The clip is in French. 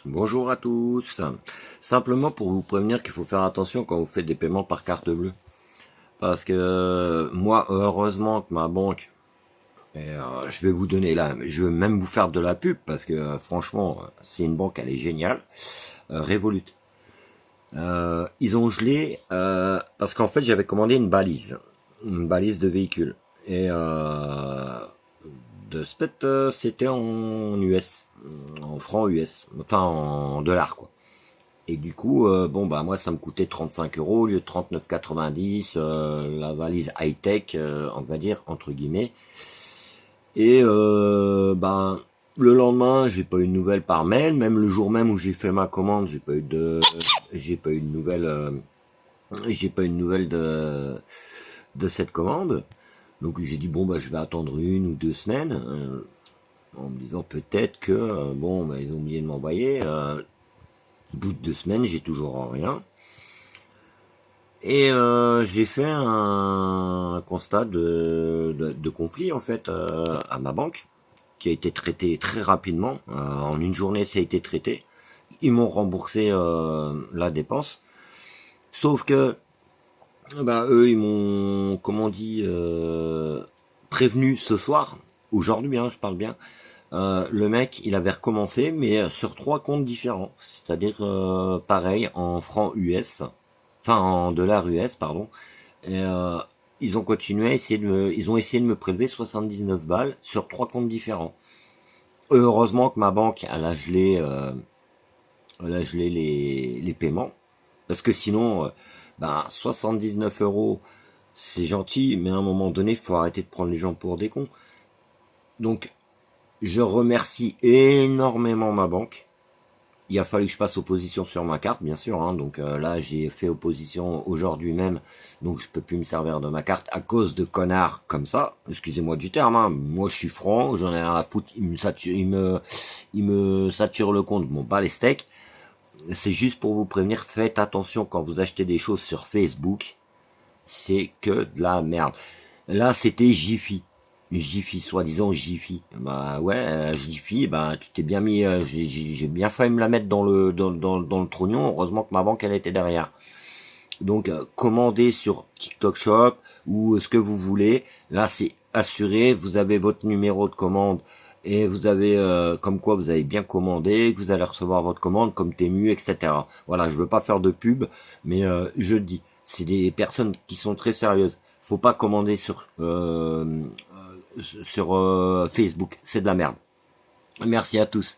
Bonjour à tous. Simplement pour vous prévenir qu'il faut faire attention quand vous faites des paiements par carte bleue. Parce que moi, heureusement que ma banque, je vais vous donner là, je vais même vous faire de la pub parce que franchement, c'est une banque, elle est géniale. Revolut. Ils ont gelé parce qu'en fait j'avais commandé une balise de véhicule et de ce fait c'était en US, en francs US, enfin en dollars quoi. Et du coup, bon bah moi ça me coûtait 35 euros au lieu de 39,90, la valise high-tech, on va dire entre guillemets. Et ben le lendemain, j'ai pas eu de nouvelles par mail, même le jour même où j'ai fait ma commande, j'ai pas eu de nouvelles, j'ai pas eu de nouvelles de cette commande. Donc j'ai dit bon bah je vais attendre 1 ou 2 semaines, en me disant peut-être que bon bah ils ont oublié de m'envoyer. Au bout de 2 semaines, j'ai toujours rien. Et j'ai fait un constat de conflit en fait à ma banque, qui a été traité très rapidement. En une journée, ça a été traité. Ils m'ont remboursé la dépense. Sauf que, bah, eux, ils m'ont, comment on dit, prévenu ce soir, aujourd'hui, hein, je parle bien. Le mec, il avait recommencé, mais sur 3 comptes différents. C'est-à-dire, pareil, en francs US, enfin en dollars US, pardon. Et ils ont continué à essayer ils ont essayé de me prélever 79 balles sur 3 comptes différents. Heureusement que ma banque, elle a gelé les paiements. Parce que sinon, ben, 79 euros, c'est gentil, mais à un moment donné, il faut arrêter de prendre les gens pour des cons. Donc, je remercie énormément ma banque. Il a fallu que je passe opposition sur ma carte, bien sûr. Hein, donc là, j'ai fait opposition aujourd'hui même. Donc je peux plus me servir de ma carte à cause de connards comme ça. Excusez-moi du terme. Hein. Moi, je suis franc. J'en ai rien à foutre. Il me sature le compte. Bon, pas les steaks. C'est juste pour vous prévenir. Faites attention quand vous achetez des choses sur Facebook. C'est que de la merde. Là, c'était Jiffy. Jiffy, soi-disant Jiffy. Bah ouais, Jiffy, bah tu t'es bien mis, j'ai bien failli me la mettre dans le trognon. Heureusement que ma banque elle était derrière. Donc commandez sur TikTok Shop ou ce que vous voulez. Là c'est assuré, vous avez votre numéro de commande et vous avez comme quoi vous avez bien commandé, que vous allez recevoir votre commande comme Temu, etc. Voilà, je veux pas faire de pub, mais je le dis, c'est des personnes qui sont très sérieuses. Faut pas commander sur Facebook, c'est de la merde. Merci à tous.